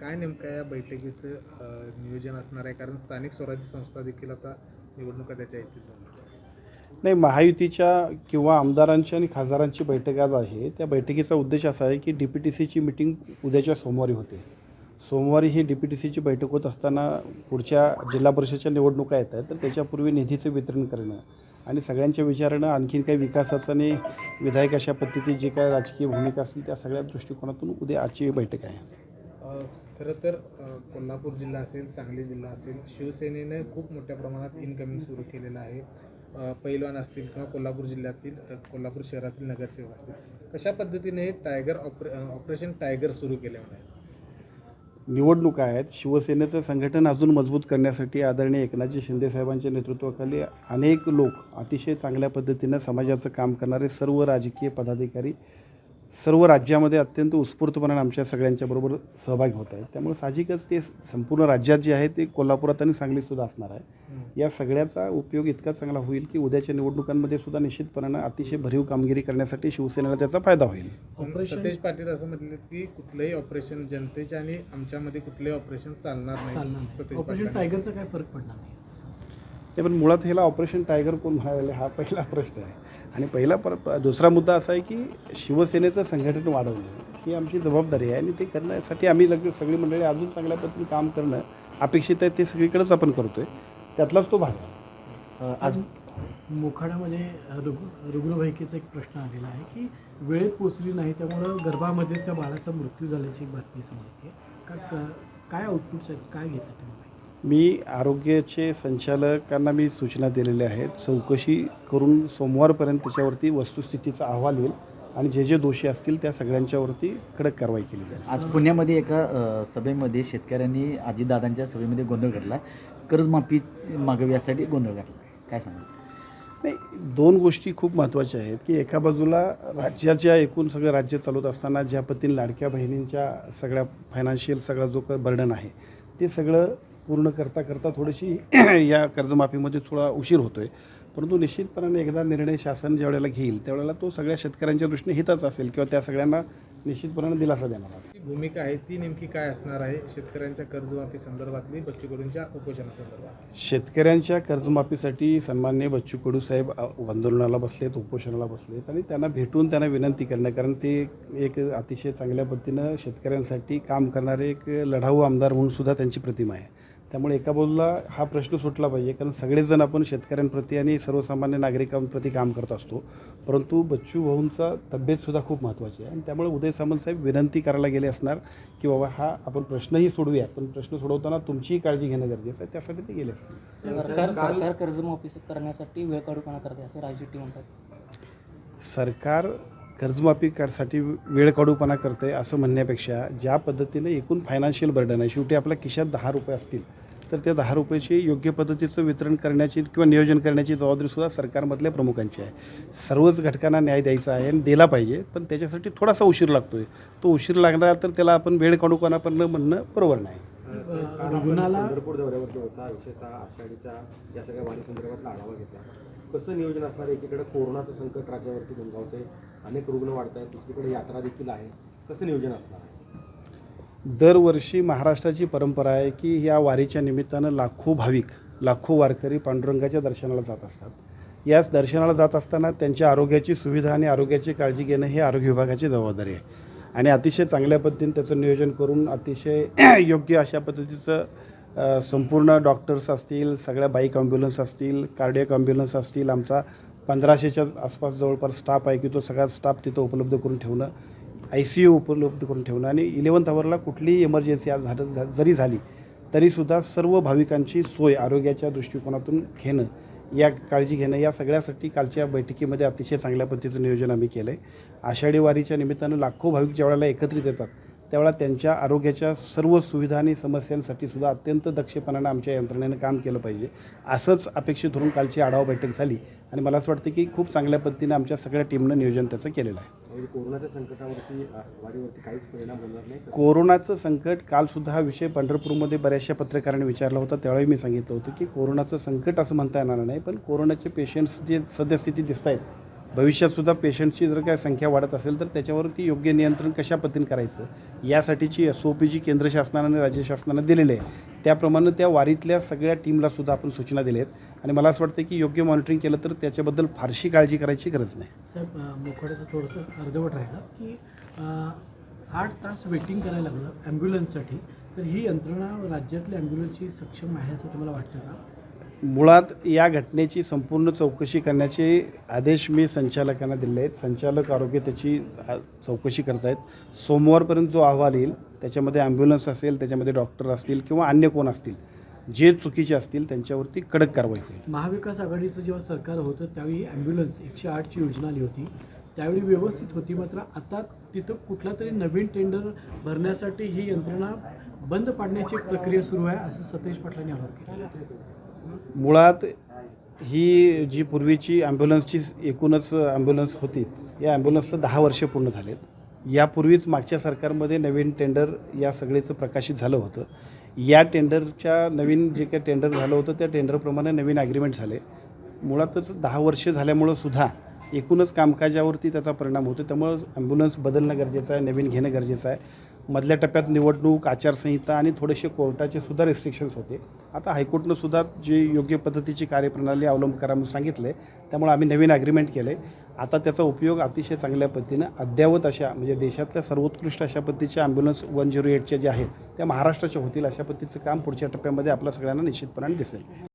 काय नेमकं या बैठकीचं नियोजन असणार आहे? कारण स्थानिक स्वराज्य संस्था देखील आता निवडणुका त्याच्या येतील. नाही, महायुतीच्या किंवा आमदारांची आणि खासदारांची बैठक आज आहे. त्या बैठकीचा उद्देश असा आहे की DPTCची मीटिंग उद्याच्या सोमवारी होते. सोमवारी ही DPTCची बैठक होत असताना पुढच्या जिल्हा परिषदेच्या निवडणुका येत आहेत, तर त्याच्यापूर्वी निधीचं वितरण करणं आणि सगळ्यांच्या विचारानं आणखीन काही विकासाचं आणि विधायक अशा पद्धतीची जी काय राजकीय भूमिका असतील त्या सगळ्या दृष्टिकोनातून उद्या आजची बैठक आहे. खरं तर कोल्हापूर जिल्हा असेल, सांगली जिल्हा असेल, शिवसेनेने खूप मोठ्या प्रमाणात इनकमिंग सुरू केलेलं आहे. पैलवान असतील किंवा कोल्हापूर जिल्ह्यातील कोल्हापूर शहरातील नगरसेवक असतील, कशा पद्धतीने हे ऑपरेशन टायगर सुरू केले म्हणायचं? निवडणुका आहेत. शिवसेनेचं संघटन अजून मजबूत करण्यासाठी आदरणीय एकनाथजी शिंदेसाहेबांच्या नेतृत्वाखाली अनेक लोक अतिशय चांगल्या पद्धतीनं समाजाचं काम करणारे सर्व राजकीय पदाधिकारी सर्व राज्यामध्ये अत्यंत उत्स्फूर्तपणे आमच्या सगळ्यांच्याबरोबर सहभागी होत आहेत. त्यामुळे साहजिकच ते संपूर्ण राज्यात जे आहे ते कोल्हापुरात आणि सांगलीतसुद्धा असणार आहे. या सगळ्याचा उपयोग इतका चांगला होईल की उद्याच्या निवडणुकांमध्ये सुद्धा निश्चितपणानं अतिशय भरीव कामगिरी करण्यासाठी शिवसेनेला त्याचा फायदा होईल. सतेज पाटील असं म्हटलं की कुठलंही ऑपरेशन जनतेच्या आणि आमच्यामध्ये कुठलंही ऑपरेशन चालणार नाही. ऑपरेशन टायगरचा काय फरक पडणार नाही? ते पण मुळात ह्याला ऑपरेशन टायगर कोण म्हणाले हा पहिला प्रश्न आहे. आणि दुसरा मुद्दा असा आहे की शिवसेनेचं संघटन वाढवणं ही आमची जबाबदारी आहे आणि ते करण्यासाठी आम्ही सगळी मंडळी अजून चांगल्या पद्धतीने काम करणं अपेक्षित आहे. ते सगळीकडेच आपण करतो आहे, त्यातलाच तो भाग आहे. आज मोखाड्यामध्ये रुग्णवाहिकेचा एक प्रश्न आलेला आहे की वेळेत पोचली नाही, त्यामुळं गर्भामध्ये त्या बाळाचा मृत्यू झाल्याची बातमी समजते. काय आउटपुट्स आहेत, काय घेतलं तुम्ही? मी आरोग्याचे संचालकांना सूचना दिलेल्या आहेत. चौकशी करून सोमवारपर्यंत त्याच्यावरती वस्तुस्थितीचा अहवाल येईल आणि जे जे दोषी असतील त्या सगळ्यांच्यावरती कडक कारवाई केली जाईल. आज पुण्यामध्ये एका सभेमध्ये शेतकऱ्यांनी अजितदादांच्या सभेमध्ये गोंधळ घातला, कर्जमाफी मागावी यासाठी गोंधळ घातला, काय सांगा? नाही, दोन गोष्टी खूप महत्त्वाच्या आहेत की एका बाजूला राज्याच्या एकूण सगळं राज्य चालवत असताना ज्या पद्धतीने लाडक्या बहिणींच्या सगळ्या फायनान्शियल सगळा जो बर्डन आहे ते सगळं पूर्ण करता थोडीशी या कर्जमाफीमध्ये थोडा उशीर होतो आहे. परंतु निश्चितपणाने एकदा निर्णय शासन ज्या वेळेला घेईल त्यावेळेला तो सगळ्या शेतकऱ्यांच्या दृष्टीने हिताचा असेल किंवा त्या सगळ्यांना निश्चितपणाने दिलासा देणार असेल. भूमिका आहे ती नेमकी काय असणार आहे शेतकऱ्यांच्या कर्जमाफी संदर्भातली, बच्चू कडूंच्या उपोषणासंदर्भात? शेतकऱ्यांच्या कर्जमाफीसाठी सन्माननीय बच्चू कडू साहेब आंदोलनाला बसलेत, उपोषणाला बसलेत आणि त्यांना भेटून त्यांना विनंती करणं, कारण ते एक अतिशय चांगल्या पद्धतीनं शेतकऱ्यांसाठी काम करणारे एक लढाऊ आमदार म्हणून सुद्धा त्यांची प्रतिमा आहे. त्यामुळे एका बाजूला हा प्रश्न सुटला पाहिजे, कारण सगळेजण आपण शेतकऱ्यांप्रती आणि सर्वसामान्य नागरिकांप्रती काम करत असतो, परंतु बच्चू भाऊंचा तब्येतसुद्धा खूप महत्त्वाची आहे आणि त्यामुळे उदय सामंत साहेब विनंती करायला गेले असणार की बाबा हा आपण प्रश्नही सोडूया, पण प्रश्न सोडवताना तुमचीही काळजी घेणं गरजेचं आहे, त्यासाठी ते गेले असतील. सरकार कर्जमाफी करण्यासाठी वेळ काढूपणा करते असं राजशेट्टी म्हणतात. सरकार कर्जमाफीसाठी वेळ काढूपणा करतं आहे असं म्हणण्यापेक्षा ज्या पद्धतीनं एकूण फायनान्शियल बर्डन आहे, शेवटी आपल्या खिशात 10 रुपये असतील तर त्या 10 रुपयाची योग्य पद्धतीचं वितरण करण्याची किंवा नियोजन करण्याची जबाबदारीसुद्धा सरकारमधल्या प्रमुखांची आहे. सर्वच घटकांना न्याय द्यायचा आहे आणि दिला पाहिजे, पण त्याच्यासाठी थोडासा उशीर लागतो आहे. तो उशीर लागणार तर त्याला आपण वेळ काढूपणा म्हणणं बरोबर नाही. रुग्णाला पंढरपूर दौऱ्यावरती होता, विशेषतः आषाढीच्या या सगळ्या वारी संदर्भातला आढावा घेतला. कसं नियोजन असणार? एकीकडे कोरोनाचं संकट राज्यावरती गुंगावते, अनेक रुग्ण वाढत आहेत, दुसरीकडे यात्रा देखील आहे, कसं नियोजन असणार आहे? दरवर्षी महाराष्ट्राची परंपरा आहे की या वारीच्या निमित्तानं लाखो भाविक, लाखो वारकरी पांडुरंगाच्या दर्शनाला जात असतात. याच दर्शनाला जात असताना त्यांच्या आरोग्याची सुविधा आणि आरोग्याची काळजी घेणं हे आरोग्य विभागाची जबाबदारी आहे आणि अतिशय चांगल्या पद्धतीने त्याचं नियोजन करून अतिशय योग्य अशा पद्धतीचं संपूर्ण डॉक्टर्स असतील, सगळ्या बाईक ॲम्ब्युलन्स असतील, कार्डियक ॲम्ब्युलन्स असतील, आमचा 1500च्या आसपास जवळपास स्टाफ आहे की तो सगळा स्टाफ तिथं उपलब्ध करून ठेवणं, ICU उपलब्ध करून ठेवणं आणि 11th आवरला कुठलीही इमर्जन्सी आज जरी झाली तरीसुद्धा सर्व भाविकांची सोय आरोग्याच्या दृष्टिकोनातून घेणं, या काळजी घेणं, या सगळ्यासाठी कालच्या बैठकीमध्ये अतिशय चांगल्या पद्धतीचं नियोजन आम्ही केलं आहे. आषाढी वारीच्या निमित्तानं लाखो भाविक ज्यावेळेला एकत्रित येतात त्यावेळेला त्यांच्या आरोग्याच्या सर्व सुविधा आणि समस्यांसाठी सुद्धा अत्यंत दक्षपणानं आमच्या यंत्रणेनं काम केलं पाहिजे, असंच अपेक्षित धरून कालची आढावा बैठक झाली आणि मला असं वाटतं की खूप चांगल्या पद्धतीनं आमच्या सगळ्या टीमनं नियोजन त्याचं केलेलं आहे. कोरोनाच्या संकटावरती वारीवरती काहीच परिणाम होणार नाही? कोरोनाचं संकट कालसुद्धा हा विषय पंढरपूरमध्ये बऱ्याचशा पत्रकारांनी विचारला होता, त्यावेळी मी सांगितलं होतं की कोरोनाचं संकट असं म्हणता येणार नाही, पण कोरोनाचे पेशंट्स जे सद्यस्थिती दिसत आहेत भविष्यातसुद्धा पेशंटची जर काय संख्या वाढत असेल तर त्याच्यावरती योग्य नियंत्रण कशा पद्धतीने करायचं यासाठीची SOP जी केंद्र शासनानं आणि राज्य शासनानं दिलेली आहे त्याप्रमाणे त्या वारीतल्या सगळ्या टीमलासुद्धा आपण सूचना दिल्या आहेत आणि मला असं वाटतं की योग्य मॉनिटरिंग केलं तर त्याच्याबद्दल फारशी काळजी करायची गरज नाही. साहेब मुखाड्याचं थोडंसं अर्धवट राहिलं की 8 तास वेटिंग करायला लागलं ॲम्ब्युलन्ससाठी, तर ही यंत्रणा राज्यातल्या ॲम्ब्युलन्सची सक्षम आहे असं तुम्हाला वाटतं का? मुळात या घटनेची संपूर्ण चौकशी करण्याचे आदेश मी संचालकांना दिले आहेत. संचालक आरोग्य त्याची चौकशी करत आहेत. सोमवारपर्यंत जो अहवाल येईल त्याच्यामध्ये ॲम्ब्युलन्स असेल, त्याच्यामध्ये डॉक्टर असतील किंवा अन्य कोण असतील जे चुकीचे असतील त्यांच्यावरती कडक कारवाई होईल. महाविकास आघाडीचं जेव्हा सरकार होतं त्यावेळी ॲम्ब्युलन्स 108ची योजना आली होती, त्यावेळी व्यवस्थित होती. मात्र आता तिथं कुठला तरी नवीन टेंडर भरण्यासाठी ही यंत्रणा बंद पाडण्याची प्रक्रिया सुरू आहे असं सतेज पाटलांनी आरोप केला. मुळात ही जी पूर्वीची ॲम्ब्युलन्सची एकूणच ॲम्ब्युलन्स होती या ॲम्ब्युलन्सला 10 वर्षे पूर्ण झालेत. यापूर्वीच मागच्या सरकारमध्ये नवीन टेंडर या सगळेचं प्रकाशित झालं होतं. या टेंडरच्या नवीन जे काही टेंडर झालं होतं त्या टेंडरप्रमाणे नवीन ॲग्रीमेंट झाले. मुळातच 10 वर्ष झाल्यामुळं सुद्धा एकूणच कामकाजावरती त्याचा परिणाम होतो. त्यामुळं ॲम्ब्युलन्स बदलणं गरजेचं आहे, नवीन घेणं गरजेचं आहे. मधल्या टप्प्यात निवडणूक आचारसंहिता आणि थोडेसे कोर्टाचे सुद्धा रिस्ट्रिक्शन्स होते. आता हायकोर्टनं सुद्धा जे योग्य पद्धतीची कार्यप्रणाली अवलंब करा म्हणून सांगितलं आहे. त्यामुळे आम्ही नवीन ॲग्रीमेंट केलं आहे. आता त्याचा उपयोग अतिशय चांगल्या पद्धतीनं अद्ययावत अशा म्हणजे देशातल्या सर्वोत्कृष्ट अशा पद्धतीच्या ॲम्ब्युलन्स 108च्या ज्या आहेत त्या महाराष्ट्राच्या होतील अशा पद्धतीचं काम पुढच्या टप्प्यामध्ये आपल्या सगळ्यांना निश्चितपणाने दिसेल.